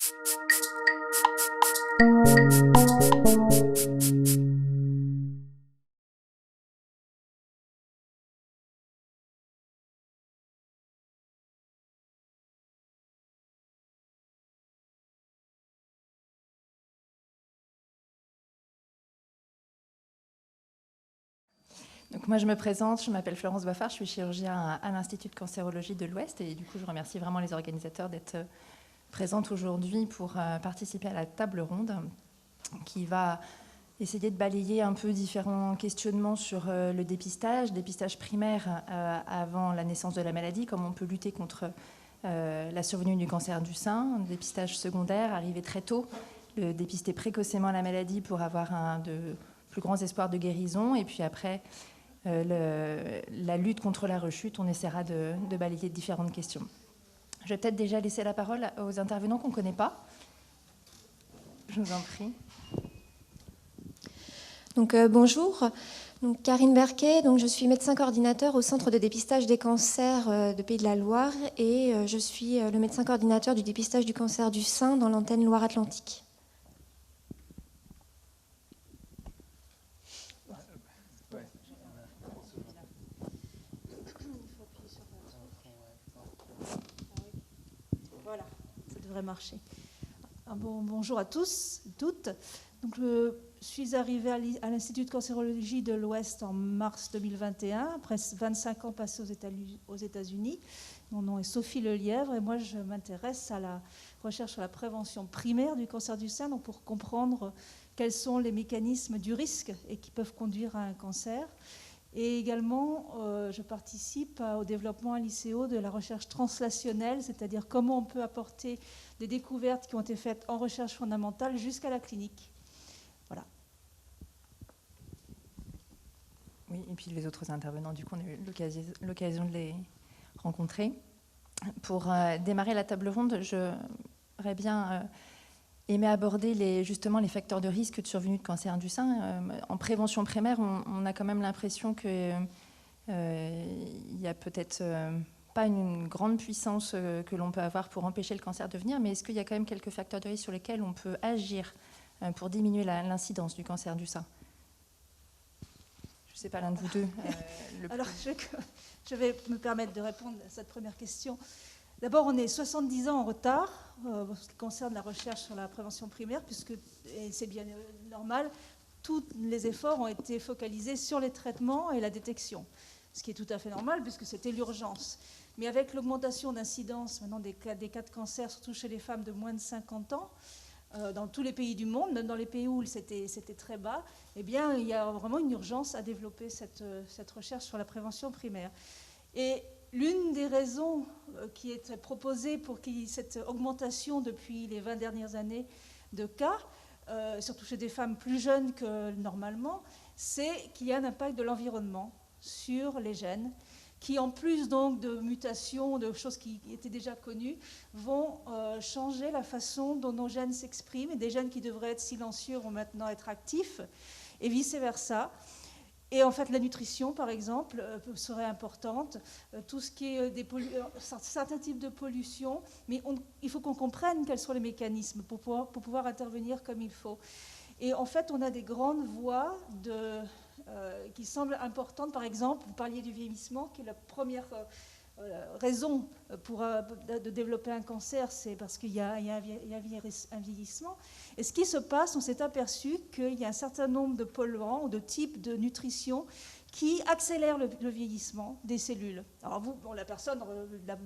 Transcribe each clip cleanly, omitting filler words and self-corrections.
Donc moi je me présente, je m'appelle Florence Boiffard, je suis chirurgien à l'Institut de cancérologie de l'Ouest et du coup je remercie vraiment les organisateurs d'être présentes aujourd'hui pour participer à la table ronde qui va essayer de balayer un peu différents questionnements sur le dépistage primaire avant la naissance de la maladie, comment on peut lutter contre la survenue du cancer du sein, dépistage secondaire, arriver très tôt, dépister précocement la maladie pour avoir de plus grands espoirs de guérison et puis après la lutte contre la rechute, on essaiera de balayer différentes questions. Je vais peut-être déjà laisser la parole aux intervenants qu'on ne connaît pas. Je vous en prie. Donc, bonjour, donc, Karine Berquet, donc, je suis médecin coordinateur au Centre de dépistage des cancers de Pays de la Loire et je suis le médecin coordinateur du dépistage du cancer du sein dans l'antenne Loire-Atlantique. Voilà, ça devrait marcher. Bonjour à tous et toutes. Donc, je suis arrivée à l'Institut de cancérologie de l'Ouest en mars 2021, après 25 ans passés aux États-Unis. Mon nom est Sophie Lelièvre et moi je m'intéresse à la recherche sur la prévention primaire du cancer du sein, donc pour comprendre quels sont les mécanismes du risque et qui peuvent conduire à un cancer. Et également, je participe au développement à l'ICO de la recherche translationnelle, c'est-à-dire comment on peut apporter des découvertes qui ont été faites en recherche fondamentale jusqu'à la clinique. Voilà. Oui, et puis les autres intervenants, du coup, on a eu l'occasion de les rencontrer. Pour démarrer la table ronde, j'aurais bien aimé aborder justement les facteurs de risque de survenue de cancer du sein. En prévention primaire, on a quand même l'impression qu'il y a peut-être pas une grande puissance que l'on peut avoir pour empêcher le cancer de venir, mais est-ce qu'il y a quand même quelques facteurs de risque sur lesquels on peut agir pour diminuer l'incidence du cancer du sein? Je ne sais pas, l'un de vous deux. Alors, je vais me permettre de répondre à cette première question. D'abord, on est 70 ans en retard en ce qui concerne la recherche sur la prévention primaire, puisque, et c'est bien normal, tous les efforts ont été focalisés sur les traitements et la détection, ce qui est tout à fait normal, puisque c'était l'urgence. Mais avec l'augmentation d'incidence maintenant des cas de cancer, surtout chez les femmes de moins de 50 ans, dans tous les pays du monde, même dans les pays où c'était très bas, eh bien, il y a vraiment une urgence à développer cette recherche sur la prévention primaire. Et l'une des raisons qui est proposée pour qu'il y ait cette augmentation depuis les 20 dernières années de cas, surtout chez des femmes plus jeunes que normalement, c'est qu'il y a un impact de l'environnement sur les gènes, qui en plus donc de mutations, de choses qui étaient déjà connues, vont changer la façon dont nos gènes s'expriment, et des gènes qui devraient être silencieux vont maintenant être actifs, et vice-versa. Et en fait, la nutrition, par exemple, serait importante. Tout ce qui est certains types de pollution, mais il faut qu'on comprenne quels sont les mécanismes pour pouvoir intervenir comme il faut. Et en fait, on a des grandes voies qui semblent importantes. Par exemple, vous parliez du vieillissement, qui est la première raison de développer un cancer, c'est parce qu'il y a un vieillissement. Et ce qui se passe, on s'est aperçu qu'il y a un certain nombre de polluants ou de types de nutrition qui accélèrent le vieillissement des cellules. Alors la personne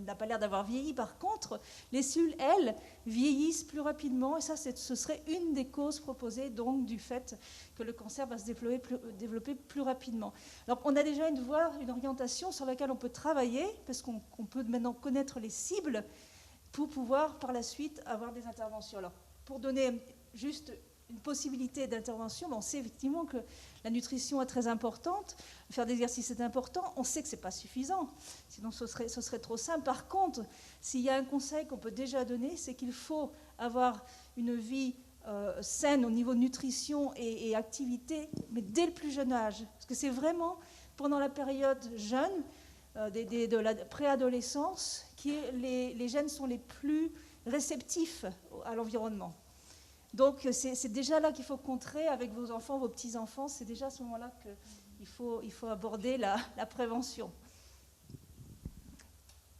n'a pas l'air d'avoir vieilli. Par contre, les cellules, elles, vieillissent plus rapidement. Et ça, ce serait une des causes proposées donc, du fait que le cancer va se développer plus rapidement. Alors, on a déjà une orientation sur laquelle on peut travailler, parce qu'on peut maintenant connaître les cibles pour pouvoir, par la suite, avoir des interventions. Alors, pour donner juste une possibilité d'intervention, on sait effectivement que la nutrition est très importante, faire des exercices est important, on sait que ce n'est pas suffisant, sinon ce serait trop simple. Par contre, s'il y a un conseil qu'on peut déjà donner, c'est qu'il faut avoir une vie saine au niveau de nutrition et activité, mais dès le plus jeune âge, parce que c'est vraiment pendant la période jeune, de la préadolescence, que les gènes sont les plus réceptifs à l'environnement. Donc c'est déjà là qu'il faut contrer avec vos enfants, vos petits-enfants, c'est déjà à ce moment-là qu'il faut aborder la prévention.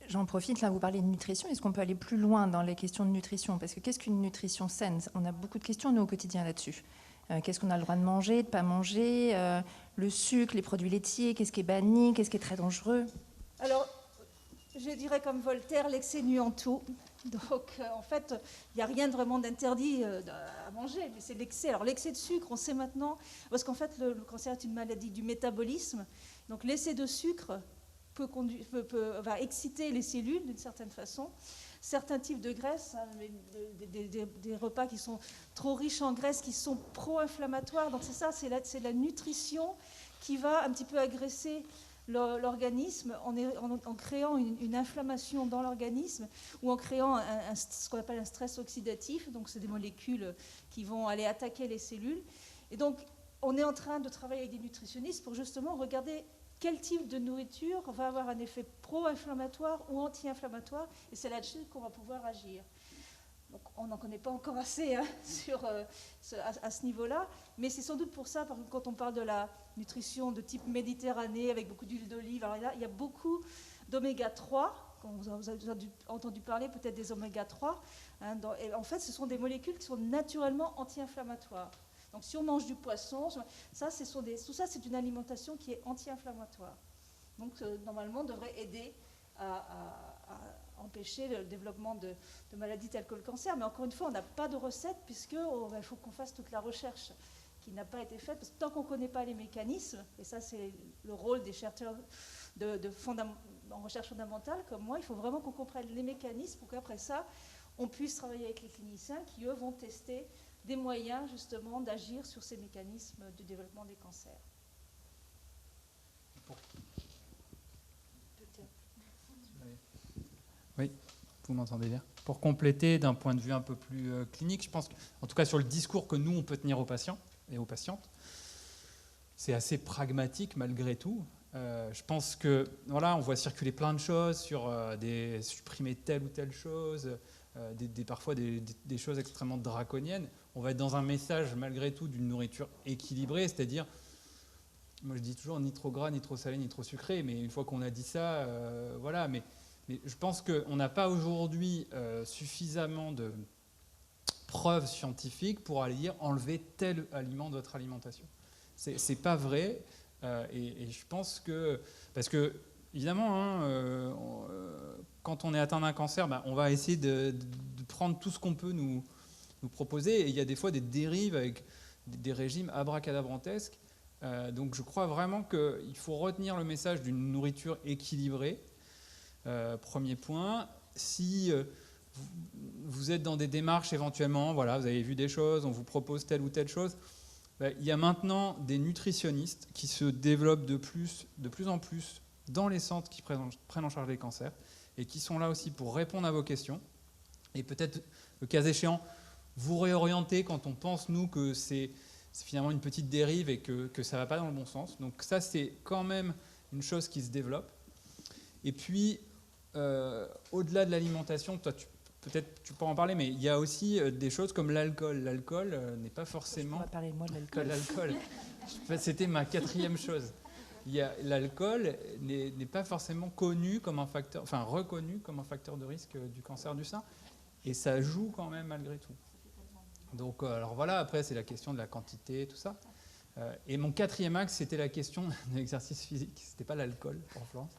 J'en profite, là vous parlez de nutrition, est-ce qu'on peut aller plus loin dans les questions de nutrition? Parce que qu'est-ce qu'une nutrition saine? On a beaucoup de questions nous au quotidien là-dessus. Qu'est-ce qu'on a le droit de manger, de ne pas manger, le sucre, les produits laitiers, qu'est-ce qui est banni, qu'est-ce qui est très dangereux? Alors, je dirais comme Voltaire, l'excès nuit en tout. Donc, en fait, il n'y a rien de vraiment d'interdit à manger, mais c'est l'excès. Alors, l'excès de sucre, on sait maintenant, parce qu'en fait, le cancer est une maladie du métabolisme. Donc, l'excès de sucre va exciter les cellules d'une certaine façon. Certains types de graisses, hein, des repas qui sont trop riches en graisse, qui sont pro-inflammatoires. Donc, c'est ça, c'est la nutrition qui va un petit peu agresser l'organisme en créant une inflammation dans l'organisme ou en créant ce qu'on appelle un stress oxydatif. Donc, c'est des molécules qui vont aller attaquer les cellules. Et donc, on est en train de travailler avec des nutritionnistes pour justement regarder quel type de nourriture va avoir un effet pro-inflammatoire ou anti-inflammatoire. Et c'est là-dessus qu'on va pouvoir agir. Donc, on n'en connaît pas encore assez hein, à ce niveau-là, mais c'est sans doute pour ça, quand on parle de la nutrition de type Méditerranée, avec beaucoup d'huile d'olive, alors là, il y a beaucoup d'oméga 3, quand vous avez entendu parler peut-être des oméga 3, hein, et en fait, ce sont des molécules qui sont naturellement anti-inflammatoires. Donc, si on mange du poisson, tout ça, c'est une alimentation qui est anti-inflammatoire. Donc, normalement, devrait aider à empêcher le développement de maladies telles que le cancer. Mais encore une fois, on n'a pas de recette puisqu'il faut qu'on fasse toute la recherche qui n'a pas été faite. Parce que tant qu'on ne connaît pas les mécanismes, et ça c'est le rôle des chercheurs en recherche fondamentale comme moi, il faut vraiment qu'on comprenne les mécanismes pour qu'après ça, on puisse travailler avec les cliniciens qui, eux, vont tester des moyens justement d'agir sur ces mécanismes du développement des cancers. Oui, vous m'entendez bien. Pour compléter d'un point de vue un peu plus clinique, je pense qu'en tout cas sur le discours que nous on peut tenir aux patients et aux patientes, c'est assez pragmatique malgré tout. Je pense que voilà, on voit circuler plein de choses sur supprimer telle ou telle chose, parfois des choses extrêmement draconiennes. On va être dans un message malgré tout d'une nourriture équilibrée, c'est-à-dire, moi je dis toujours ni trop gras, ni trop salé, ni trop sucré, mais une fois qu'on a dit ça, voilà. Mais je pense qu'on n'a pas aujourd'hui suffisamment de preuves scientifiques pour aller dire enlever tel aliment de votre alimentation. C'est pas vrai. Et je pense que, parce que évidemment, quand on est atteint d'un cancer, on va essayer de prendre tout ce qu'on peut nous proposer. Et il y a des fois des dérives avec des régimes abracadabrantesques. Donc je crois vraiment qu'il faut retenir le message d'une nourriture équilibrée. Premier point. Si vous êtes dans des démarches éventuellement, voilà, vous avez vu des choses, on vous propose telle ou telle chose, il y a maintenant des nutritionnistes qui se développent de plus en plus dans les centres qui prennent en charge les cancers et qui sont là aussi pour répondre à vos questions et peut-être, le cas échéant, vous réorienter quand on pense, nous, que c'est finalement une petite dérive et que ça ne va pas dans le bon sens. Donc ça, c'est quand même une chose qui se développe. Et puis, au-delà de l'alimentation, toi, peut-être tu peux en parler, mais il y a aussi des choses comme l'alcool. L'alcool n'est pas forcément... On va parler moi de l'alcool. L'alcool. C'était ma 4e chose. L'alcool n'est pas forcément connu comme un facteur, enfin reconnu comme un facteur de risque du cancer du sein, et ça joue quand même malgré tout. Donc, alors voilà, après c'est la question de la quantité, tout ça. Et mon 4e axe, c'était la question de l'exercice physique. C'était pas l'alcool pour Florence.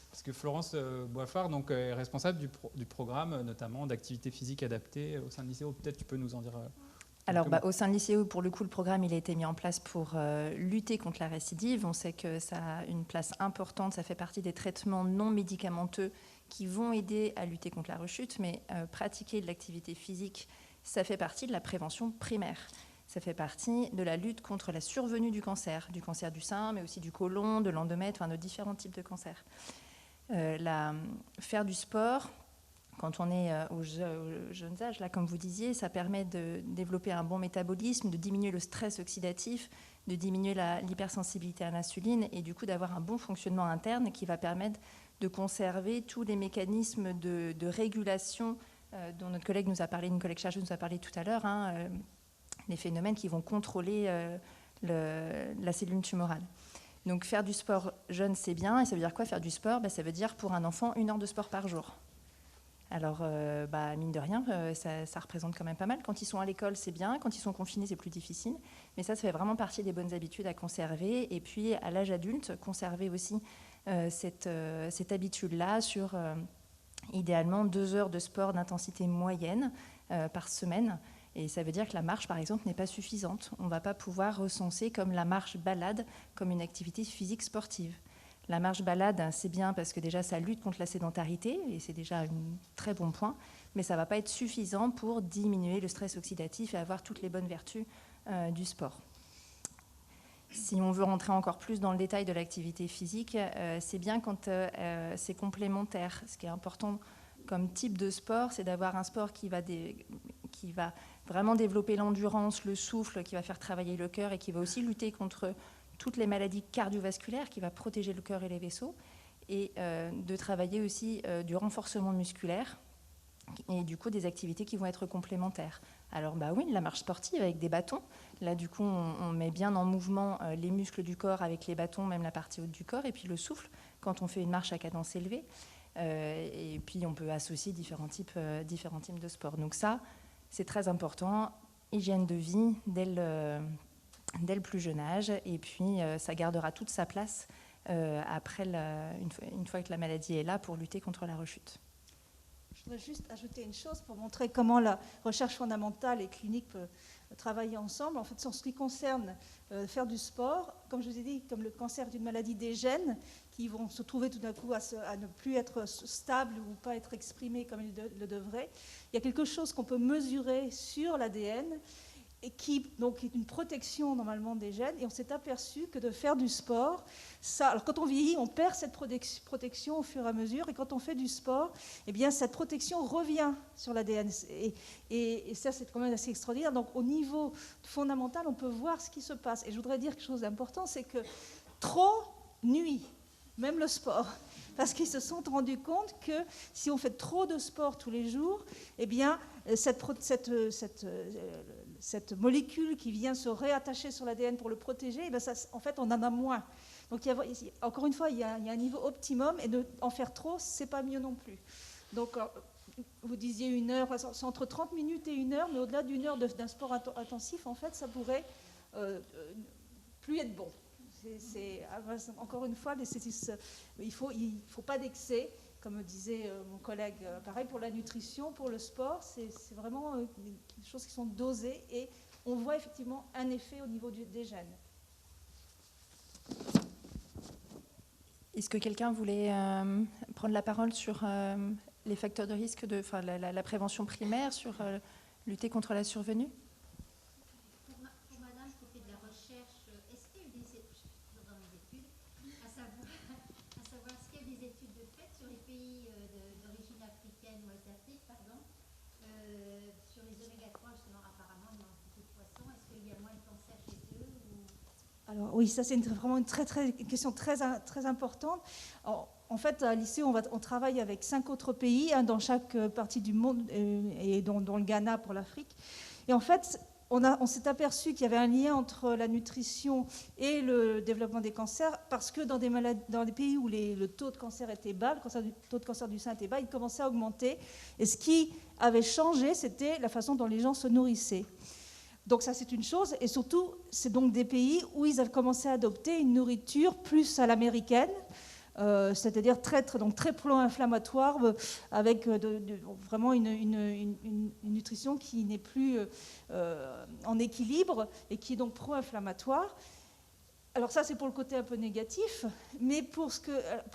Parce que Florence Boiffard donc, est responsable du programme, notamment d'activité physique adaptée au sein de l'ICO. Peut-être tu peux nous en dire... Alors, au sein de l'ICO, pour le coup, le programme il a été mis en place pour lutter contre la récidive. On sait que ça a une place importante, ça fait partie des traitements non médicamenteux qui vont aider à lutter contre la rechute, mais pratiquer de l'activité physique, ça fait partie de la prévention primaire. Ça fait partie de la lutte contre la survenue du cancer du sein, mais aussi du côlon, de l'endomètre, enfin de différents types de cancers. Faire du sport, quand on est aux jeunes âges, là, comme vous disiez, ça permet de développer un bon métabolisme, de diminuer le stress oxydatif, de diminuer l'hypersensibilité à l'insuline et du coup d'avoir un bon fonctionnement interne qui va permettre de conserver tous les mécanismes de régulation dont notre collègue nous a parlé, une collègue chargée nous a parlé tout à l'heure, les phénomènes qui vont contrôler la cellule tumorale. Donc faire du sport jeune, c'est bien. Et ça veut dire quoi faire du sport? Ça veut dire pour un enfant 1 heure de sport par jour. Alors, mine de rien, ça représente quand même pas mal. Quand ils sont à l'école, c'est bien. Quand ils sont confinés, c'est plus difficile. Mais ça fait vraiment partie des bonnes habitudes à conserver. Et puis, à l'âge adulte, conserver aussi cette habitude-là sur, idéalement, 2 heures de sport d'intensité moyenne par semaine. Et ça veut dire que la marche, par exemple, n'est pas suffisante. On ne va pas pouvoir recenser comme la marche-balade comme une activité physique sportive. La marche-balade, c'est bien parce que déjà, ça lutte contre la sédentarité, et c'est déjà un très bon point, mais ça ne va pas être suffisant pour diminuer le stress oxydatif et avoir toutes les bonnes vertus du sport. Si on veut rentrer encore plus dans le détail de l'activité physique, c'est bien quand c'est complémentaire. Ce qui est important comme type de sport, c'est d'avoir un sport qui va vraiment développer l'endurance, le souffle, qui va faire travailler le cœur et qui va aussi lutter contre toutes les maladies cardiovasculaires, qui va protéger le cœur et les vaisseaux, et de travailler aussi du renforcement musculaire et du coup des activités qui vont être complémentaires. Alors oui, la marche sportive avec des bâtons. Là, du coup, on met bien en mouvement les muscles du corps avec les bâtons, même la partie haute du corps, et puis le souffle quand on fait une marche à cadence élevée. Et puis, on peut associer différents types de sport. Donc ça, c'est très important. Hygiène de vie dès le plus jeune âge. Et puis, ça gardera toute sa place après, une fois que la maladie est là, pour lutter contre la rechute. Je voudrais juste ajouter une chose pour montrer comment la recherche fondamentale et clinique peut travailler ensemble. En fait, en ce qui concerne faire du sport, comme je vous ai dit, comme le cancer est une maladie des gènes qui vont se trouver tout d'un coup à ne plus être stables ou pas être exprimés comme ils le devraient, il y a quelque chose qu'on peut mesurer sur l'ADN et qui donc, est une protection normalement des gènes. Et on s'est aperçu que de faire du sport, alors quand on vieillit, on perd cette protection au fur et à mesure. Et quand on fait du sport, eh bien, cette protection revient sur l'ADN. Et ça, c'est quand même assez extraordinaire. Donc au niveau fondamental, on peut voir ce qui se passe. Et je voudrais dire quelque chose d'important, c'est que trop nuit, même le sport. Parce qu'ils se sont rendus compte que si on fait trop de sport tous les jours, eh bien, cette molécule qui vient se réattacher sur l'ADN pour le protéger, eh bien ça, en fait, on en a moins. Donc, encore une fois, il y a un niveau optimum, et en faire trop, c'est pas mieux non plus. Donc, vous disiez 1 heure, c'est entre 30 minutes et 1 heure, mais au-delà d'1 heure d'un sport intensif, en fait, ça pourrait plus être bon. Encore une fois, il faut pas d'excès, comme disait mon collègue. Pareil pour la nutrition, pour le sport, c'est vraiment des choses qui sont dosées, et on voit effectivement un effet au niveau des gènes. Est-ce que quelqu'un voulait prendre la parole sur les facteurs de risque, la prévention primaire, sur lutter contre la survenue? Alors oui, ça c'est vraiment une question très importante. En fait, à l'ICE, on travaille avec 5 autres pays, dans chaque partie du monde, et dont le Ghana pour l'Afrique. Et en fait, on s'est aperçu qu'il y avait un lien entre la nutrition et le développement des cancers, parce que dans des pays où le taux de cancer était bas, le taux de cancer du sein était bas, il commençait à augmenter. Et ce qui avait changé, c'était la façon dont les gens se nourrissaient. Donc ça, c'est une chose. Et surtout, c'est donc des pays où ils ont commencé à adopter une nourriture plus à l'américaine, c'est-à-dire très pro-inflammatoire, avec vraiment une nutrition qui n'est plus en équilibre et qui est donc pro-inflammatoire. Alors ça, c'est pour le côté un peu négatif, mais pour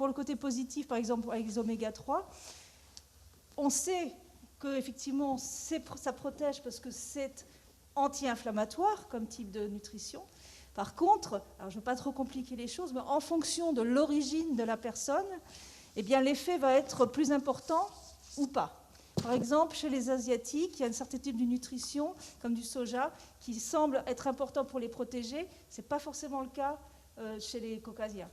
le côté positif, par exemple avec les oméga 3, on sait qu'effectivement, ça protège parce que c'est anti-inflammatoire comme type de nutrition. Par contre, alors je ne veux pas trop compliquer les choses, mais en fonction de l'origine de la personne, eh bien l'effet va être plus important ou pas. Par exemple, chez les Asiatiques, il y a un certain type de nutrition, comme du soja, qui semble être important pour les protéger. Ce n'est pas forcément le cas chez les Caucasiens.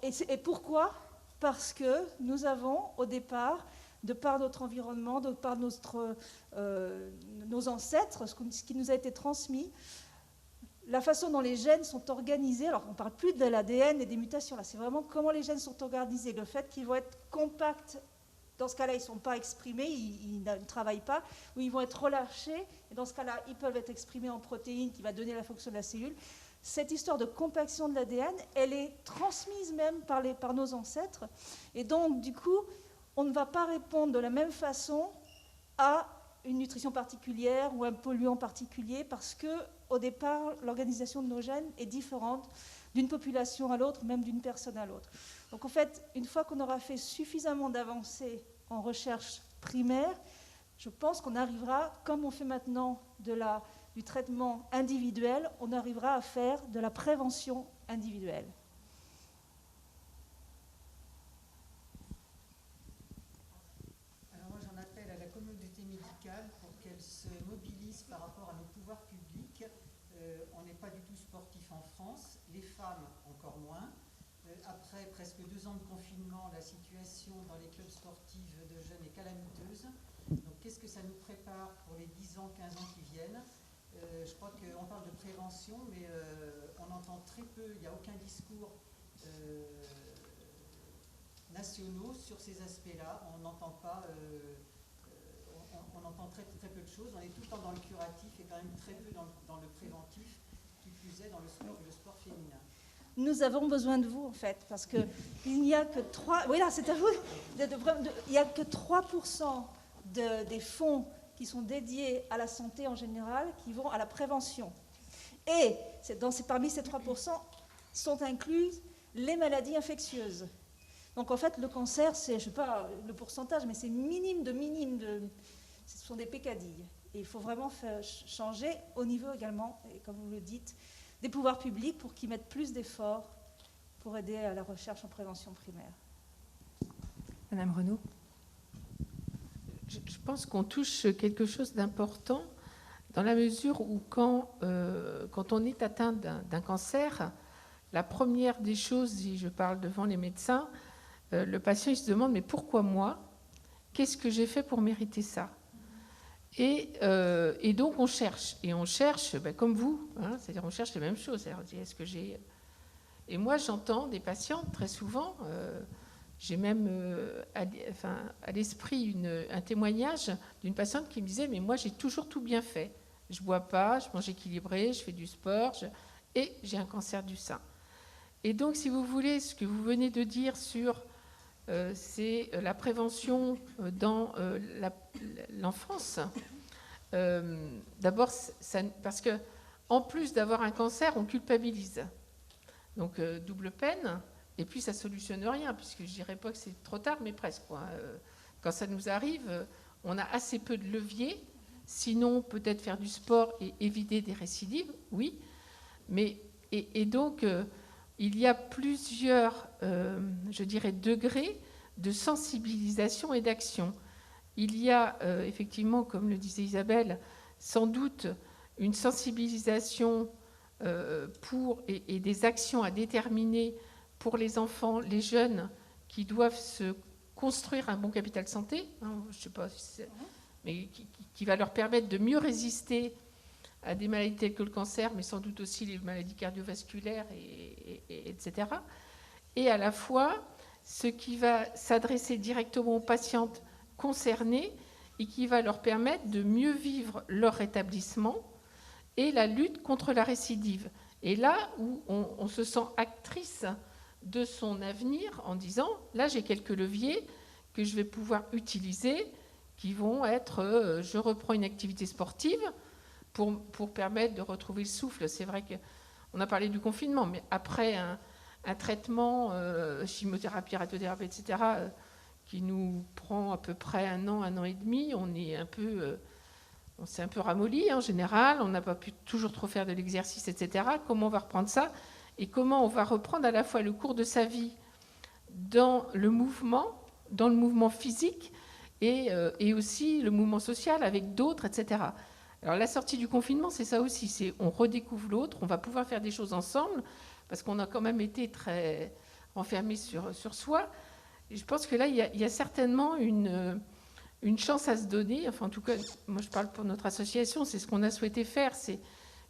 Et pourquoi ? Parce que nous avons, au départ, de par notre environnement, de par nos ancêtres, ce qui nous a été transmis, la façon dont les gènes sont organisés. Alors on ne parle plus de l'ADN et des mutations, là c'est vraiment comment les gènes sont organisés, le fait qu'ils vont être compacts. Dans ce cas-là, ils ne sont pas exprimés, ils ne travaillent pas, ou ils vont être relâchés, et dans ce cas-là, ils peuvent être exprimés en protéines qui va donner la fonction de la cellule. Cette histoire de compaction de l'ADN, elle est transmise même par nos ancêtres, et donc, du coup, on ne va pas répondre de la même façon à une nutrition particulière ou un polluant particulier, parce qu'au départ, l'organisation de nos gènes est différente d'une population à l'autre, même d'une personne à l'autre. Donc en fait, une fois qu'on aura fait suffisamment d'avancées en recherche primaire, je pense qu'on arrivera, comme on fait maintenant du traitement individuel, on arrivera à faire de la prévention individuelle. Alors moi j'en appelle à la communauté médicale pour qu'elle se mobilise par rapport à nos pouvoirs publics. On n'est pas du tout sportif en France, les femmes encore moins. Après presque 2 ans de confinement, la situation dans les clubs sportifs de jeunes est calamiteuse. Donc qu'est-ce que ça nous prépare pour les 10 ans, 15 ans qui viennent? Je crois qu'on parle de prévention, mais on entend très peu, il n'y a aucun discours nationaux sur ces aspects-là. On n'entend pas, on entend très, très peu de choses. On est tout le temps dans le curatif et quand même très peu dans le préventif, qui plus est dans le sport féminin. Nous avons besoin de vous, en fait, parce qu'il n'y a que 3%, oui, là, c'est à vous, il n'y a que 3% des fonds qui sont dédiés à la santé en général qui vont à la prévention. Et parmi ces 3% sont incluses les maladies infectieuses. Donc, en fait, le cancer, c'est, je ne sais pas le pourcentage, mais c'est minime, ce sont des pécadilles. Et il faut vraiment changer au niveau également, et comme vous le dites, des pouvoirs publics pour qu'ils mettent plus d'efforts pour aider à la recherche en prévention primaire. Madame Renaud. Je pense qu'on touche quelque chose d'important dans la mesure où quand on est atteint d'un cancer, la première des choses, si je parle devant les médecins, le patient il se demande mais pourquoi moi? Qu'est-ce que j'ai fait pour mériter ça? Et donc on cherche, comme vous, hein, c'est-à-dire on cherche les mêmes choses. C'est-à-dire, est-ce que j'ai... Et moi j'entends des patients très souvent, j'ai même à l'esprit un témoignage d'une patiente qui me disait mais moi j'ai toujours tout bien fait, je bois pas, je mange équilibré, je fais du sport, et j'ai un cancer du sein. Et donc si vous voulez, ce que vous venez de dire sur c'est la prévention dans l'enfance. D'abord, parce que en plus d'avoir un cancer, on culpabilise. Donc double peine. Et puis ça solutionne rien, puisque je ne dirais pas que c'est trop tard, mais presque. Quand ça nous arrive, on a assez peu de leviers. Sinon, peut-être faire du sport et éviter des récidives, oui. Mais et donc il y a plusieurs, je dirais, degrés de sensibilisation et d'action. Il y a effectivement, comme le disait Isabelle, sans doute une sensibilisation et des actions à déterminer pour les enfants, les jeunes qui doivent se construire un bon capital santé, hein, je ne sais pas si c'est, mais qui va leur permettre de mieux résister à des maladies telles que le cancer, mais sans doute aussi les maladies cardiovasculaires, etc. Et à la fois, ce qui va s'adresser directement aux patientes concernées et qui va leur permettre de mieux vivre leur rétablissement et la lutte contre la récidive. Et là où on se sent actrice de son avenir en disant, là j'ai quelques leviers que je vais pouvoir utiliser qui vont être, je reprends une activité sportive pour permettre de retrouver le souffle. C'est vrai qu'on a parlé du confinement, mais après un traitement, chimiothérapie, radiothérapie, etc., qui nous prend à peu près 1 an et demi, on s'est un peu ramolli en général, on n'a pas pu toujours trop faire de l'exercice, etc. Comment on va reprendre ça? Et comment on va reprendre à la fois le cours de sa vie dans le mouvement physique et aussi le mouvement social avec d'autres, etc. Alors la sortie du confinement, c'est ça aussi, c'est on redécouvre l'autre, on va pouvoir faire des choses ensemble, parce qu'on a quand même été très enfermés sur soi. Et je pense que là, il y a certainement une chance à se donner. Enfin, en tout cas, moi je parle pour notre association, c'est ce qu'on a souhaité faire, c'est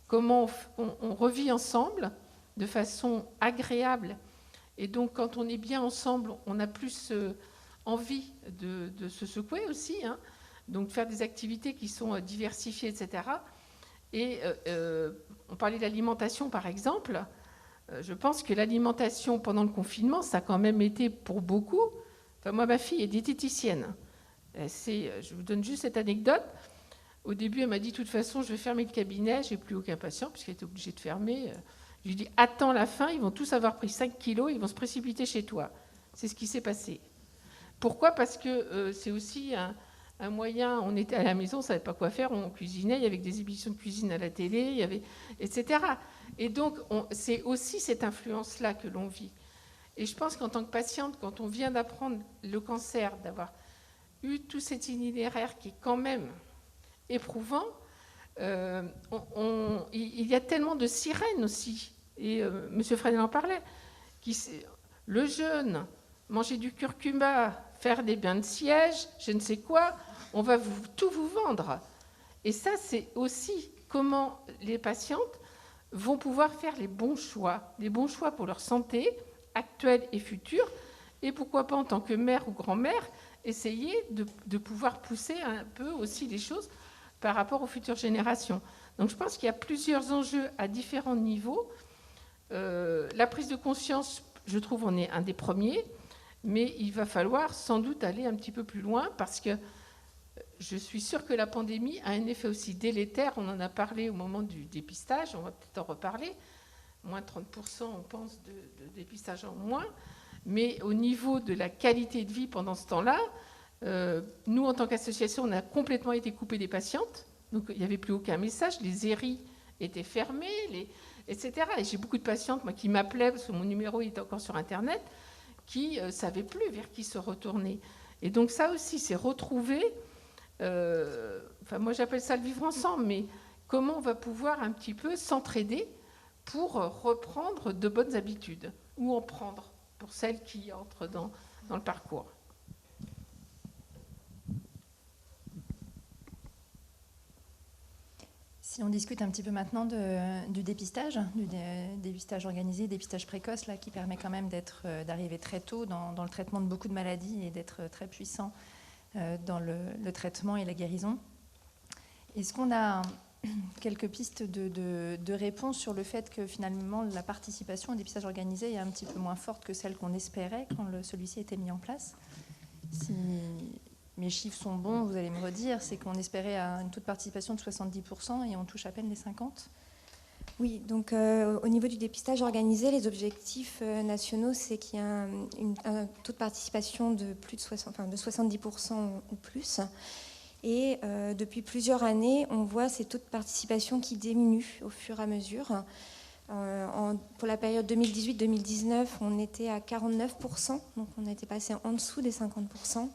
comment on revit ensemble de façon agréable. Et donc, quand on est bien ensemble, on a plus envie de se secouer aussi, hein. Donc faire des activités qui sont diversifiées, etc. Et on parlait d'alimentation, par exemple. Je pense que l'alimentation pendant le confinement, ça a quand même été pour beaucoup... Enfin, moi, ma fille est diététicienne. Je vous donne juste cette anecdote. Au début, elle m'a dit, de toute façon, je vais fermer le cabinet, je n'ai plus aucun patient, puisqu'elle était obligée de fermer. Je lui ai dit, attends la fin, ils vont tous avoir pris 5 kilos, ils vont se précipiter chez toi. C'est ce qui s'est passé. Pourquoi ? Parce que c'est aussi un moyen, on était à la maison, on ne savait pas quoi faire, on cuisinait, il y avait des émissions de cuisine à la télé, il y avait, etc. Et donc, c'est aussi cette influence-là que l'on vit. Et je pense qu'en tant que patiente, quand on vient d'apprendre le cancer, d'avoir eu tout cet itinéraire qui est quand même éprouvant, il y a tellement de sirènes aussi. Et M. Fresnel en parlait. Le jeûne, manger du curcuma, faire des bains de siège, je ne sais quoi, on va tout vous vendre. Et ça, c'est aussi comment les patientes vont pouvoir faire les bons choix pour leur santé actuelle et future, et pourquoi pas en tant que mère ou grand-mère, essayer de pouvoir pousser un peu aussi les choses par rapport aux futures générations. Donc je pense qu'il y a plusieurs enjeux à différents niveaux. La prise de conscience, je trouve, on est un des premiers, mais il va falloir sans doute aller un petit peu plus loin, parce que je suis sûre que la pandémie a un effet aussi délétère. On en a parlé au moment du dépistage, on va peut-être en reparler. Moins 30%, on pense, de dépistage en moins. Mais au niveau de la qualité de vie pendant ce temps-là, nous, en tant qu'association, on a complètement été coupés des patientes. Donc, il n'y avait plus aucun message. Les ERI étaient fermés, etc. Et j'ai beaucoup de patientes, moi, qui m'appelaient, parce que mon numéro était encore sur Internet, qui ne savaient plus vers qui se retourner. Et donc, ça aussi, c'est retrouver... moi, j'appelle ça le vivre ensemble, mais comment on va pouvoir un petit peu s'entraider pour reprendre de bonnes habitudes, ou en prendre pour celles qui entrent dans le parcours. Si on discute un petit peu maintenant du dépistage, dépistage organisé, dépistage précoce, là, qui permet quand même d'arriver très tôt dans le traitement de beaucoup de maladies et d'être très puissant dans le traitement et la guérison. Est-ce qu'on a quelques pistes de réponse sur le fait que finalement la participation au dépistage organisé est un petit peu moins forte que celle qu'on espérait quand celui-ci a été mis en place? Si mes chiffres sont bons, vous allez me redire, c'est qu'on espérait un taux de participation de 70% et on touche à peine les 50%. Oui, donc au niveau du dépistage organisé, les objectifs nationaux, c'est qu'il y a un taux de participation de plus de 70% ou plus. Et depuis plusieurs années, on voit ces taux de participation qui diminuent au fur et à mesure. Pour la période 2018-2019, on était à 49%, donc on a été passé en dessous des 50%.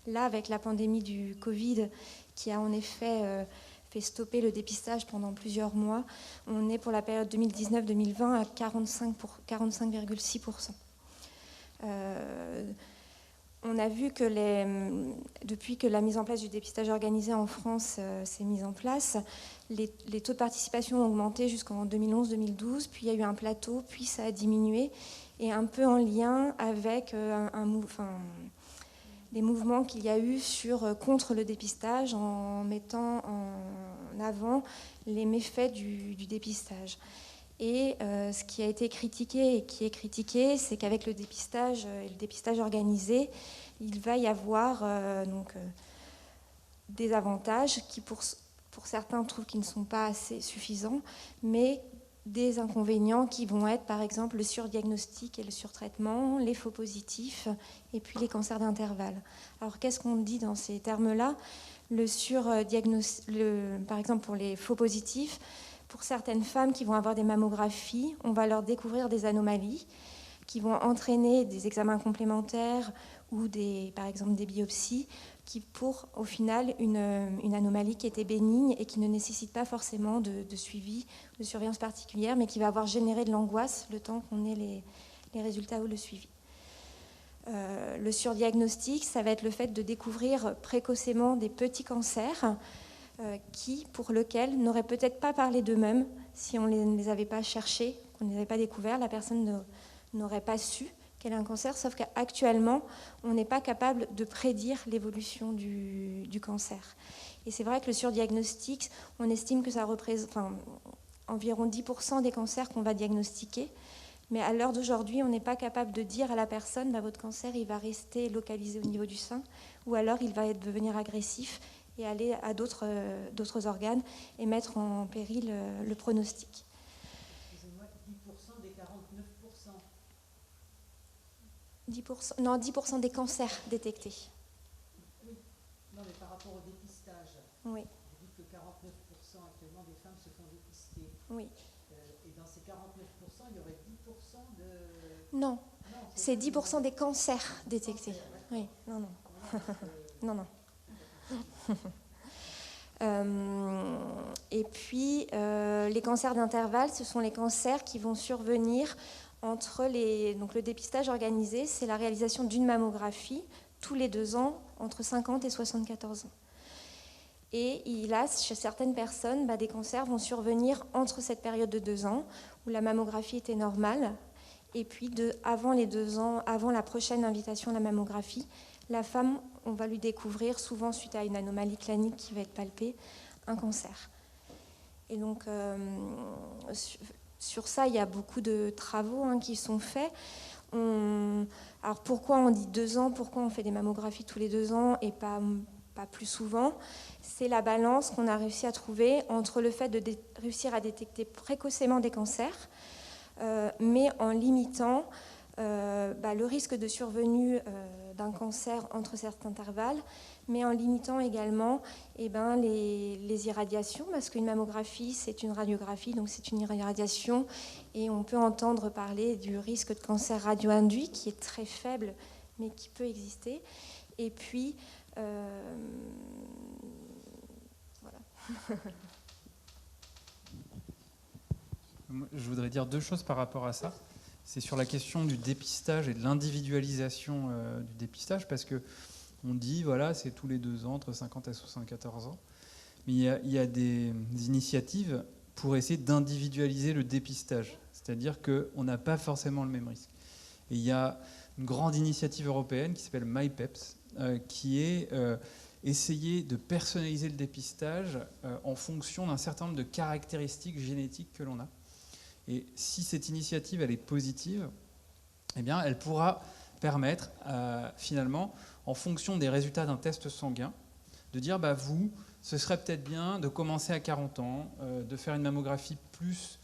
Là, avec la pandémie du Covid, qui a en effet fait stopper le dépistage pendant plusieurs mois, on est pour la période 2019-2020 à 45,6%. On a vu que depuis que la mise en place du dépistage organisé en France s'est mise en place, les taux de participation ont augmenté jusqu'en 2011-2012, puis il y a eu un plateau, puis ça a diminué, et un peu en lien avec les mouvements qu'il y a eu contre le dépistage, en mettant en avant les méfaits du dépistage. Et ce qui a été critiqué et qui est critiqué, c'est qu'avec le dépistage et le dépistage organisé, il va y avoir des avantages qui, pour certains, trouvent qu'ils ne sont pas assez suffisants, mais des inconvénients qui vont être, par exemple, le surdiagnostic et le surtraitement, les faux positifs et puis les cancers d'intervalle. Alors, qu'est-ce qu'on dit dans ces termes-là ? Par exemple, pour les faux positifs, pour certaines femmes qui vont avoir des mammographies, on va leur découvrir des anomalies qui vont entraîner des examens complémentaires ou par exemple des biopsies qui pour au final une anomalie qui était bénigne et qui ne nécessite pas forcément de suivi, de surveillance particulière, mais qui va avoir généré de l'angoisse le temps qu'on ait les résultats ou le suivi. Le surdiagnostic, ça va être le fait de découvrir précocement des petits cancers pour lesquels n'auraient peut-être pas parlé d'eux-mêmes si on ne les avait pas cherchés, qu'on ne les avait pas découverts, la personne n'aurait pas su qu'elle a un cancer, sauf qu'actuellement, on n'est pas capable de prédire l'évolution du cancer. Et c'est vrai que le surdiagnostic, on estime que ça représente environ 10% des cancers qu'on va diagnostiquer, mais à l'heure d'aujourd'hui, on n'est pas capable de dire à la personne, votre cancer, il va rester localisé au niveau du sein, ou alors il va devenir agressif et aller à d'autres organes et mettre en péril le pronostic. Excusez-moi, 10% des 49%. 10%, non, 10% des cancers détectés. Oui, non, mais par rapport au dépistage, Oui, vous dites que 49% actuellement des femmes se font dépister. oui. Et dans ces 49%, il y aurait 10% de... Non, c'est 10% des cancers détectés. Oui, non, non. Non, non. Et puis, les cancers d'intervalle, ce sont les cancers qui vont survenir entre donc le dépistage organisé, c'est la réalisation d'une mammographie tous les 2 ans, entre 50 et 74 ans. Et chez certaines personnes, des cancers vont survenir entre cette période de 2 ans, où la mammographie était normale, et puis avant les 2 ans, avant la prochaine invitation à la mammographie, la femme, on va lui découvrir, souvent suite à une anomalie clinique qui va être palpée, un cancer. Et donc, sur ça, il y a beaucoup de travaux qui sont faits. Alors, pourquoi on dit 2 ans? Pourquoi on fait des mammographies tous les 2 ans et pas plus souvent? C'est la balance qu'on a réussi à trouver entre le fait de réussir à détecter précocement des cancers, mais en limitant le risque de survenue d'un cancer entre certains intervalles, mais en limitant également les irradiations, parce qu'une mammographie, c'est une radiographie, donc c'est une irradiation, et on peut entendre parler du risque de cancer radio-induit, qui est très faible, mais qui peut exister. Et puis, voilà. Je voudrais dire 2 choses par rapport à ça. C'est sur la question du dépistage et de l'individualisation du dépistage, parce que on dit, voilà, c'est tous les 2 ans, entre 50 et 74 ans. Mais il y a des initiatives pour essayer d'individualiser le dépistage. C'est-à-dire qu'on n'a pas forcément le même risque. Et il y a une grande initiative européenne qui s'appelle MyPEPS, qui est essayer de personnaliser le dépistage en fonction d'un certain nombre de caractéristiques génétiques que l'on a. Et si cette initiative elle est positive, eh bien, elle pourra permettre finalement, en fonction des résultats d'un test sanguin, de dire vous, ce serait peut-être bien de commencer à 40 ans, de faire une mammographie plus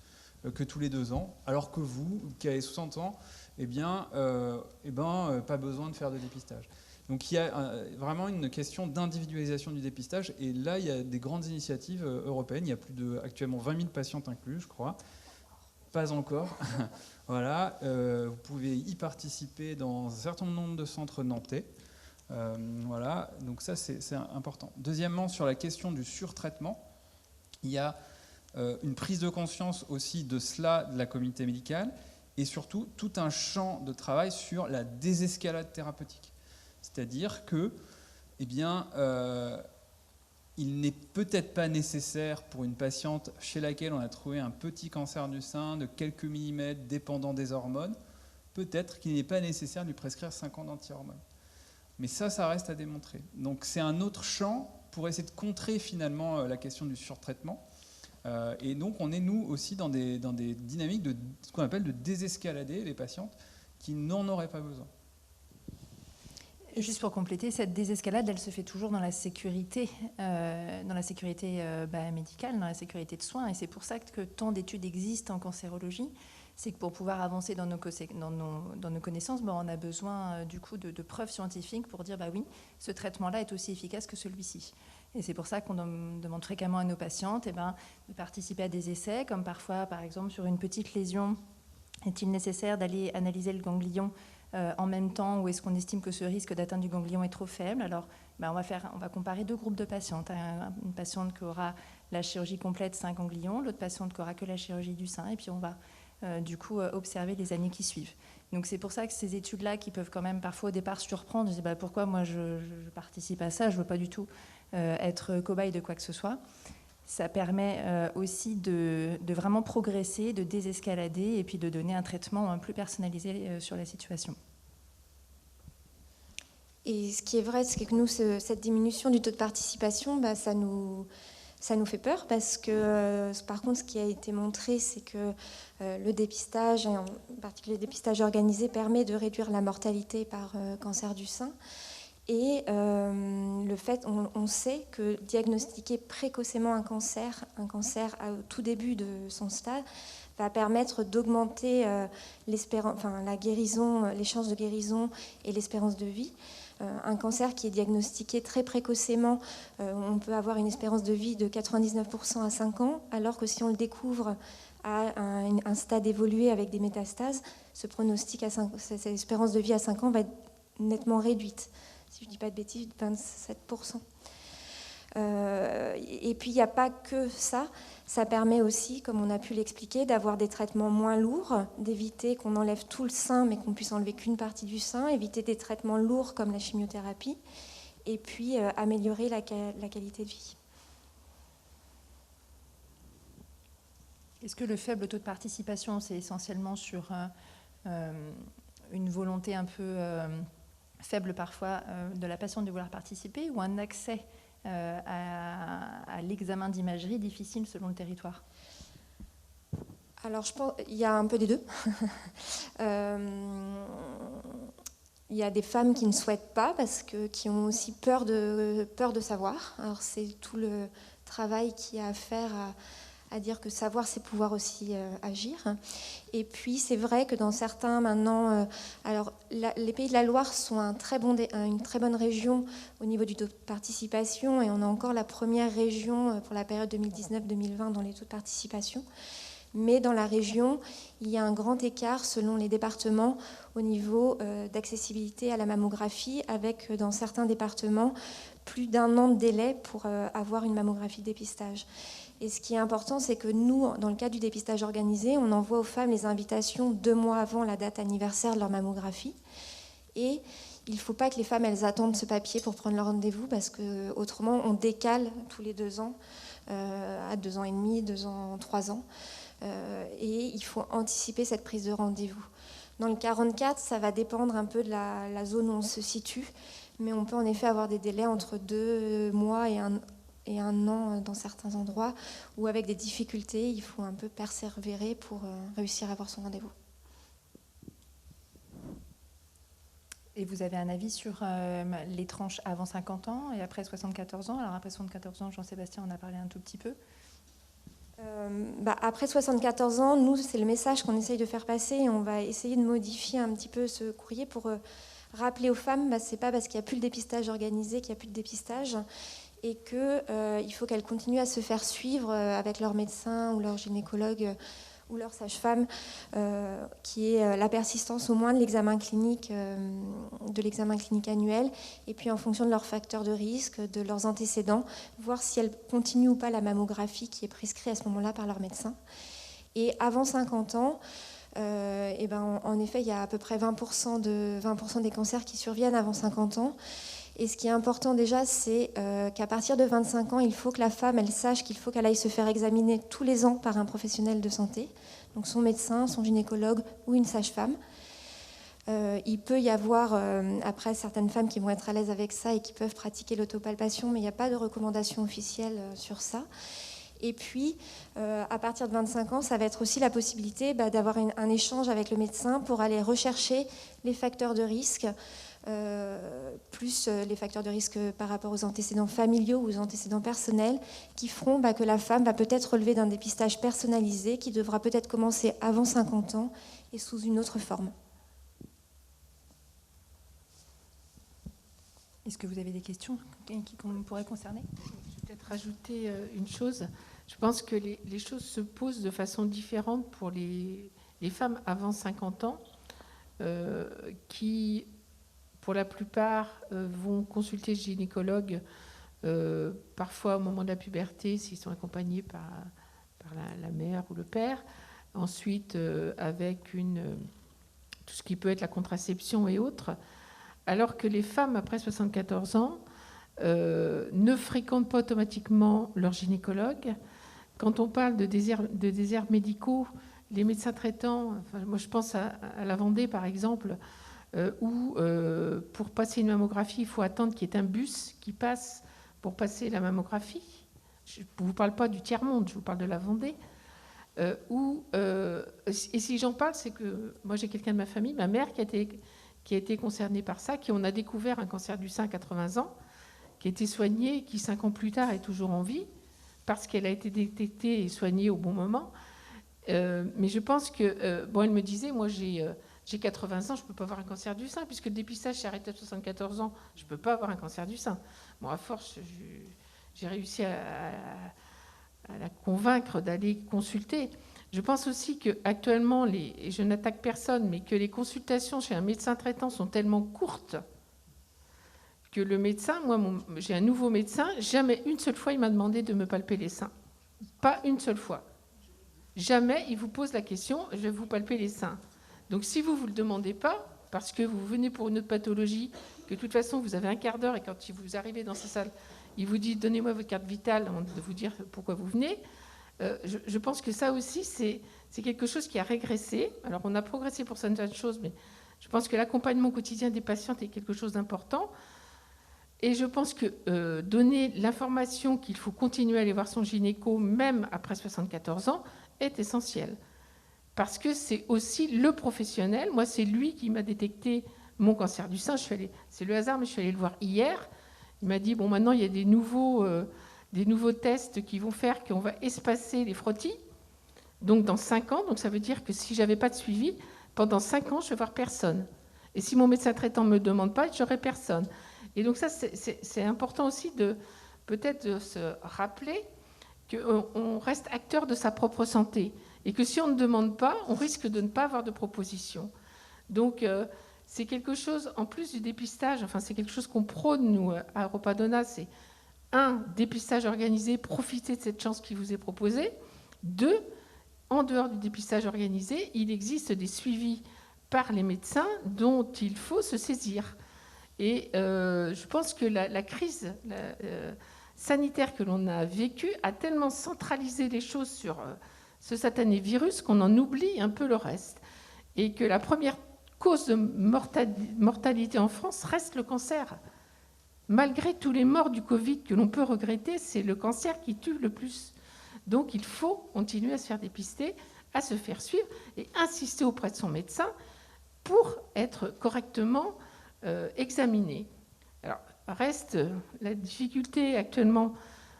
que tous les 2 ans, alors que vous, qui avez 60 ans, pas besoin de faire de dépistage. Donc il y a vraiment une question d'individualisation du dépistage, et là il y a des grandes initiatives européennes, il y a actuellement 20 000 patientes incluses, je crois. Pas encore. Voilà, vous pouvez y participer dans un certain nombre de centres nantais. Voilà, donc ça c'est important. Deuxièmement, sur la question du surtraitement, il y a une prise de conscience aussi de cela de la communauté médicale, et surtout tout un champ de travail sur la désescalade thérapeutique. C'est-à-dire que, il n'est peut-être pas nécessaire pour une patiente chez laquelle on a trouvé un petit cancer du sein de quelques millimètres dépendant des hormones, peut-être qu'il n'est pas nécessaire de lui prescrire 5 ans d'anti-hormones. Mais ça reste à démontrer. Donc c'est un autre champ pour essayer de contrer finalement la question du surtraitement. Et donc on est nous aussi dans des dynamiques de ce qu'on appelle de désescalader les patientes qui n'en auraient pas besoin. Juste pour compléter, cette désescalade, elle se fait toujours dans la sécurité, médicale, dans la sécurité de soins. Et c'est pour ça que tant d'études existent en cancérologie. C'est que pour pouvoir avancer dans nos connaissances, on a besoin du coup de preuves scientifiques pour dire oui, ce traitement-là est aussi efficace que celui-ci. Et c'est pour ça qu'on demande fréquemment à nos patientes de participer à des essais, comme parfois, par exemple, sur une petite lésion, est-il nécessaire d'aller analyser le ganglion en même temps, ou est-ce qu'on estime que ce risque d'atteinte du ganglion est trop faible? Alors, on va comparer 2 groupes de patientes. Une patiente qui aura la chirurgie complète sein ganglion, l'autre patiente qui aura que la chirurgie du sein, et puis on va du coup observer les années qui suivent. Donc c'est pour ça que ces études-là, qui peuvent quand même parfois au départ surprendre, je dis pourquoi moi je participe à ça, je ne veux pas du tout être cobaye de quoi que ce soit. Ça permet aussi de vraiment progresser, de désescalader et puis de donner un traitement plus personnalisé sur la situation. Et ce qui est vrai, c'est que nous, cette diminution du taux de participation, ça nous fait peur parce que, par contre, ce qui a été montré, c'est que le dépistage, et en particulier le dépistage organisé, permet de réduire la mortalité par cancer du sein. Et le fait, on sait que diagnostiquer précocement un cancer au tout début de son stade, va permettre d'augmenter la guérison, les chances de guérison et l'espérance de vie. Un cancer qui est diagnostiqué très précocement, on peut avoir une espérance de vie de 99% à 5 ans, alors que si on le découvre à un stade évolué avec des métastases, ce pronostic, cette espérance de vie à 5 ans va être nettement réduite. Si je ne dis pas de bêtises, 27%. Et puis il n'y a pas que ça. Ça permet aussi, comme on a pu l'expliquer, d'avoir des traitements moins lourds, d'éviter qu'on enlève tout le sein mais qu'on puisse enlever qu'une partie du sein, éviter des traitements lourds comme la chimiothérapie, et puis améliorer la qualité de vie. Est-ce que le faible taux de participation, c'est essentiellement sur une volonté un peu faible parfois de la patiente de vouloir participer, ou un accès à l'examen d'imagerie difficile selon le territoire? Alors, je pense qu'il y a un peu des deux. Il y a des femmes qui ne souhaitent pas, qui ont aussi peur de savoir. Alors, c'est tout le travail qu'il y a à faire à dire que savoir, c'est pouvoir aussi agir. Et puis, c'est vrai que dans certains, maintenant... les Pays de la Loire sont une très bonne région au niveau du taux de participation, et on a encore la première région pour la période 2019-2020 dans les taux de participation. Mais dans la région, il y a un grand écart selon les départements au niveau d'accessibilité à la mammographie, avec dans certains départements plus d'1 an de délai pour avoir une mammographie de dépistage. Et ce qui est important, c'est que nous, dans le cadre du dépistage organisé, on envoie aux femmes les invitations 2 mois avant la date anniversaire de leur mammographie. Et il ne faut pas que les femmes elles attendent ce papier pour prendre leur rendez-vous, parce qu'autrement, on décale tous les 2 ans, à 2 ans et demi, 2 ans, 3 ans. Et il faut anticiper cette prise de rendez-vous. Dans le 44, ça va dépendre un peu de la zone où on se situe, mais on peut en effet avoir des délais entre 2 mois et 1 an dans certains endroits, où avec des difficultés, il faut un peu persévérer pour réussir à avoir son rendez-vous. Et vous avez un avis sur les tranches avant 50 ans et après 74 ans? Alors après 74 ans, Jean-Sébastien en a parlé un tout petit peu. Après 74 ans, nous, c'est le message qu'on essaye de faire passer, et on va essayer de modifier un petit peu ce courrier pour rappeler aux femmes, c'est pas parce qu'il n'y a plus le dépistage organisé qu'il n'y a plus de dépistage, et qu'il faut qu'elles continuent à se faire suivre avec leur médecin ou leur gynécologue ou leur sage-femme, qui est la persistance au moins de l'examen clinique annuel, et puis en fonction de leurs facteurs de risque, de leurs antécédents, voir si elles continuent ou pas la mammographie qui est prescrite à ce moment-là par leur médecin. Et avant 50 ans, en effet, il y a à peu près 20% des cancers qui surviennent avant 50 ans. Et ce qui est important déjà, c'est qu'à partir de 25 ans, il faut que la femme, elle sache qu'il faut qu'elle aille se faire examiner tous les ans par un professionnel de santé, donc son médecin, son gynécologue ou une sage-femme. Il peut y avoir, après, certaines femmes qui vont être à l'aise avec ça et qui peuvent pratiquer l'autopalpation, mais il n'y a pas de recommandation officielle sur ça. Et puis, à partir de 25 ans, ça va être aussi la possibilité d'avoir un échange avec le médecin pour aller rechercher les facteurs de risque, plus les facteurs de risque par rapport aux antécédents familiaux ou aux antécédents personnels, qui feront que la femme va peut-être relever d'un dépistage personnalisé qui devra peut-être commencer avant 50 ans et sous une autre forme. Est-ce que vous avez des questions qu'on pourrait concerner? Je vais peut-être rajouter une chose. Je pense que les choses se posent de façon différente pour les femmes avant 50 ans qui, pour la plupart, vont consulter le gynécologue parfois au moment de la puberté, s'ils sont accompagnés par la mère ou le père, ensuite avec tout ce qui peut être la contraception et autres, alors que les femmes après 74 ans ne fréquentent pas automatiquement leur gynécologue. Quand on parle de déserts médicaux, les médecins traitants, enfin, moi je pense à la Vendée par exemple, où pour passer une mammographie, il faut attendre qu'il y ait un bus qui passe pour passer la mammographie. Je ne vous parle pas du tiers-monde, je vous parle de la Vendée. Et si j'en parle, c'est que moi j'ai quelqu'un de ma famille, ma mère qui a été concernée par ça, qui on a découvert un cancer du sein à 80 ans, qui a été soignée, qui 5 ans plus tard est toujours en vie, parce qu'elle a été détectée et soignée au bon moment. Mais je pense que, bon, elle me disait, moi j'ai 80 ans, je ne peux pas avoir un cancer du sein, puisque le dépistage s'est arrêté à 74 ans, je ne peux pas avoir un cancer du sein. Bon, à force, j'ai réussi à la convaincre d'aller consulter. Je pense aussi qu'actuellement, et je n'attaque personne, mais que les consultations chez un médecin traitant sont tellement courtes que le médecin, moi j'ai un nouveau médecin, jamais une seule fois il m'a demandé de me palper les seins. Pas une seule fois. Jamais il vous pose la question, je vais vous palper les seins. Donc si vous ne le demandez pas, parce que vous venez pour une autre pathologie, que de toute façon vous avez un quart d'heure et quand vous arrivez dans sa salle, il vous dit donnez-moi votre carte vitale avant de vous dire pourquoi vous venez, je pense que ça aussi c'est quelque chose qui a régressé. Alors on a progressé pour certaines choses, mais je pense que l'accompagnement quotidien des patientes est quelque chose d'important. Et je pense que donner l'information qu'il faut continuer à aller voir son gynéco, même après 74 ans, est essentiel. Parce que c'est aussi le professionnel. Moi, c'est lui qui m'a détecté mon cancer du sein. C'est le hasard, mais je suis allée le voir hier. Il m'a dit, bon, maintenant, il y a des nouveaux tests qui vont faire qu'on va espacer les frottis. Donc, dans 5 ans, donc ça veut dire que si je n'avais pas de suivi, pendant 5 ans, je ne vais voir personne. Et si mon médecin traitant ne me demande pas, je n'aurai personne. Et donc ça, c'est important aussi peut-être de se rappeler qu'on reste acteur de sa propre santé et que si on ne demande pas, on risque de ne pas avoir de proposition. Donc c'est quelque chose, en plus du dépistage, enfin c'est quelque chose qu'on prône, nous, à Europa Donna, c'est 1, dépistage organisé, profitez de cette chance qui vous est proposée. 2, en dehors du dépistage organisé, il existe des suivis par les médecins dont il faut se saisir. Et je pense que la crise sanitaire que l'on a vécue a tellement centralisé les choses sur ce satané virus qu'on en oublie un peu le reste. Et que la première cause de mortalité en France reste le cancer. Malgré tous les morts du Covid que l'on peut regretter, c'est le cancer qui tue le plus. Donc il faut continuer à se faire dépister, à se faire suivre et insister auprès de son médecin pour être correctement examiné. Alors, reste la difficulté actuellement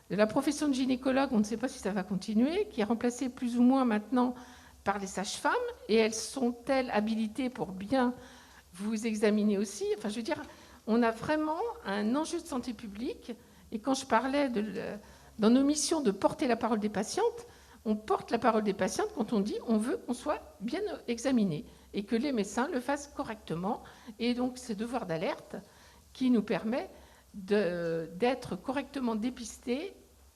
de la profession de gynécologue, on ne sait pas si ça va continuer, qui est remplacée plus ou moins maintenant par les sages-femmes, et elles sont-elles habilitées pour bien vous examiner aussi? Enfin, je veux dire, on a vraiment un enjeu de santé publique, et quand je parlais dans nos missions de porter la parole des patientes, on porte la parole des patientes quand on dit on veut qu'on soit bien examiné et que les médecins le fassent correctement. Et donc, ce devoir d'alerte qui nous permet d'être correctement dépistés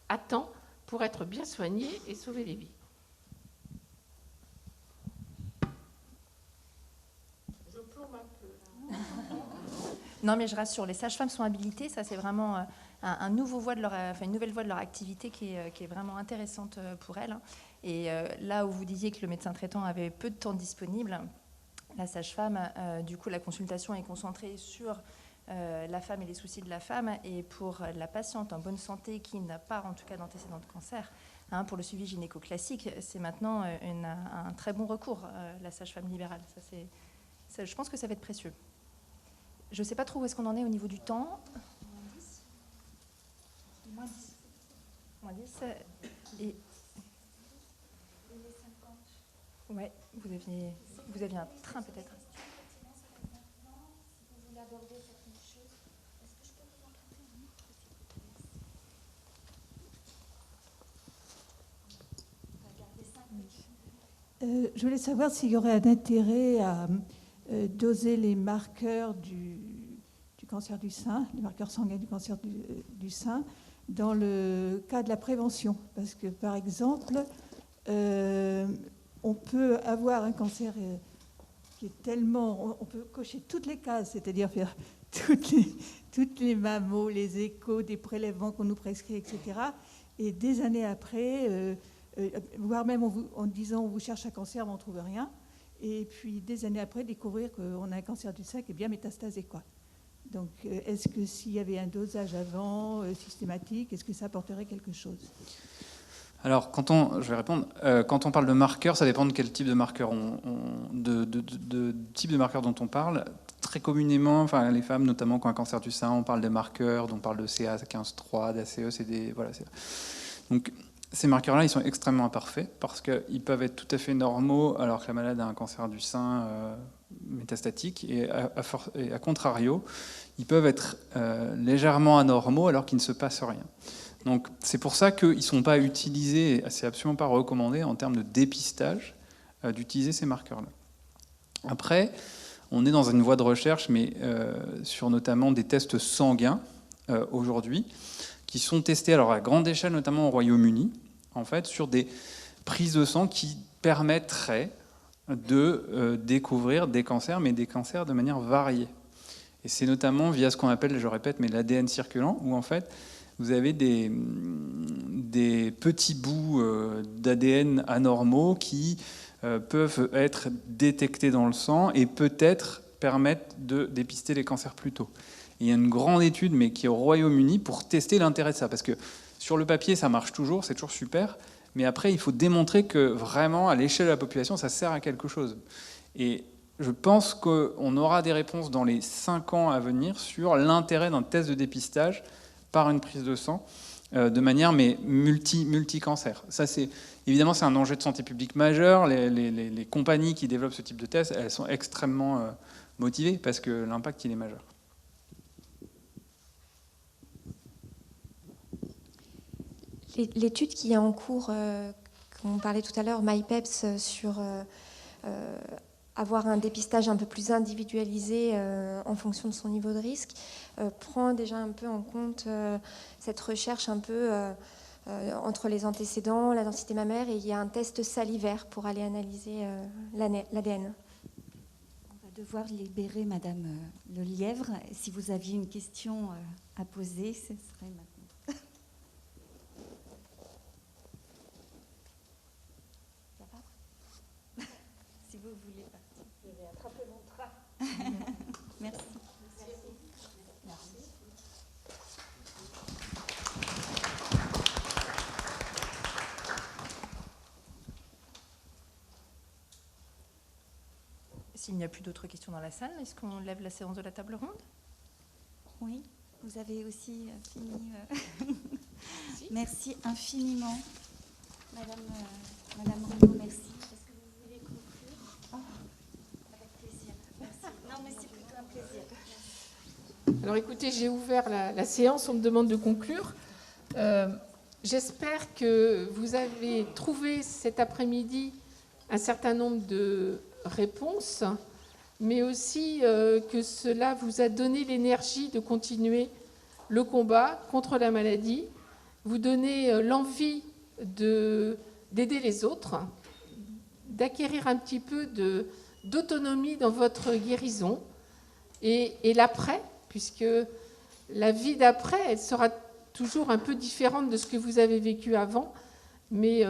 à temps pour être bien soignés et sauver les vies. Je plombe un peu. Non, mais je rassure, les sages-femmes sont habilitées. Ça, c'est vraiment une nouvelle voie de leur activité qui est vraiment intéressante pour elles. Et là où vous disiez que le médecin traitant avait peu de temps disponible, la sage-femme, du coup, la consultation est concentrée sur la femme et les soucis de la femme. Et pour la patiente en bonne santé qui n'a pas, en tout cas, d'antécédent de cancer, pour le suivi gynéco classique, c'est maintenant un très bon recours, la sage-femme libérale. Je pense que ça va être précieux. Je ne sais pas trop où est-ce qu'on en est au niveau du temps. Moins 10. Et... Ouais, vous aviez un train peut-être. Je voulais savoir s'il y aurait un intérêt à doser les marqueurs du cancer du sein, les marqueurs sanguins du cancer du sein, dans le cas de la prévention. Parce que, par exemple, on peut avoir un cancer qui est tellement... On peut cocher toutes les cases, c'est-à-dire faire toutes les mammos, les échos, des prélèvements qu'on nous prescrit, etc. Et des années après, voire même en disant on vous cherche un cancer, mais on ne trouve rien. Et puis des années après, découvrir qu'on a un cancer du sein qui est bien métastasé, quoi. Donc, est-ce que s'il y avait un dosage avant, systématique, est-ce que ça apporterait quelque chose ? Alors, je vais répondre. Quand on parle de marqueurs, ça dépend de quel type de marqueur, type de marqueur dont on parle. Très communément, enfin, les femmes, notamment qui ont un cancer du sein, on parle des marqueurs, on parle de CA15-3, d'ACE, voilà. Donc, ces marqueurs-là, ils sont extrêmement imparfaits parce qu'ils peuvent être tout à fait normaux alors que la malade a un cancer du sein métastatique et à contrario, ils peuvent être légèrement anormaux alors qu'il ne se passe rien. Donc c'est pour ça qu'ils ne sont pas utilisés, c'est absolument pas recommandé en termes de dépistage d'utiliser ces marqueurs-là. Après, on est dans une voie de recherche, mais sur notamment des tests sanguins aujourd'hui, qui sont testés alors à grande échelle, notamment au Royaume-Uni, en fait, sur des prises de sang qui permettraient de découvrir des cancers, mais des cancers de manière variée. Et c'est notamment via ce qu'on appelle, je répète, mais l'ADN circulant, où en fait, vous avez des petits bouts d'ADN anormaux qui peuvent être détectés dans le sang et peut-être permettre de dépister les cancers plus tôt. Et il y a une grande étude, mais qui est au Royaume-Uni, pour tester l'intérêt de ça. Parce que sur le papier, ça marche toujours, c'est toujours super. Mais après, il faut démontrer que vraiment, à l'échelle de la population, ça sert à quelque chose. Et je pense qu'on aura des réponses dans les 5 ans à venir sur l'intérêt d'un test de dépistage par une prise de sang de manière multi-cancer. Ça, évidemment, c'est un enjeu de santé publique majeur. Les compagnies qui développent ce type de test, elles sont extrêmement motivées parce que l'impact, il est majeur. L'étude qui est en cours, qu'on parlait tout à l'heure, MyPeps, sur avoir un dépistage un peu plus individualisé en fonction de son niveau de risque, prend déjà un peu en compte cette recherche un peu entre les antécédents, la densité mammaire, et il y a un test salivaire pour aller analyser l'ADN. On va devoir libérer Madame Lelièvre. Si vous aviez une question à poser, ce serait maintenant. Si vous voulez partir. Je vais attraper mon train. Merci. Merci. S'il n'y a plus d'autres questions dans la salle, est-ce qu'on lève la séance de la table ronde ? Oui, vous avez aussi fini. Merci infiniment. Madame Renaud, merci. Est-ce que vous voulez conclure ? Avec plaisir. Merci. Non, mais c'est plutôt un plaisir. Merci. Alors écoutez, j'ai ouvert la séance, on me demande de conclure. J'espère que vous avez trouvé cet après-midi un certain nombre de réponses, mais aussi que cela vous a donné l'énergie de continuer le combat contre la maladie, vous donner l'envie d'aider les autres, d'acquérir un petit peu d'autonomie dans votre guérison et l'après, puisque la vie d'après, elle sera toujours un peu différente de ce que vous avez vécu avant, mais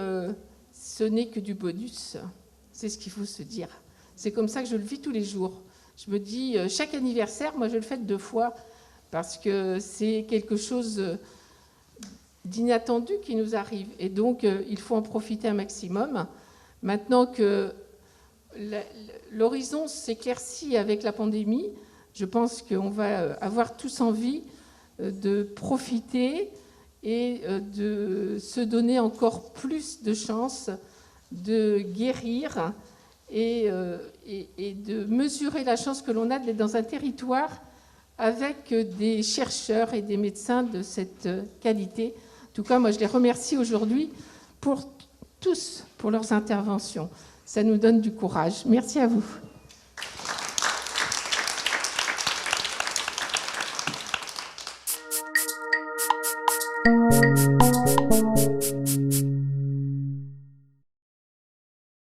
ce n'est que du bonus. C'est ce qu'il faut se dire. C'est comme ça que je le vis tous les jours. Je me dis, chaque anniversaire, moi je le fête 2 fois, parce que c'est quelque chose d'inattendu qui nous arrive. Et donc, il faut en profiter un maximum. Maintenant que l'horizon s'éclaircit avec la pandémie, je pense qu'on va avoir tous envie de profiter et de se donner encore plus de chances de guérir et de mesurer la chance que l'on a d'être dans un territoire avec des chercheurs et des médecins de cette qualité. En tout cas, moi, je les remercie aujourd'hui tous pour leurs interventions. Ça nous donne du courage. Merci à vous.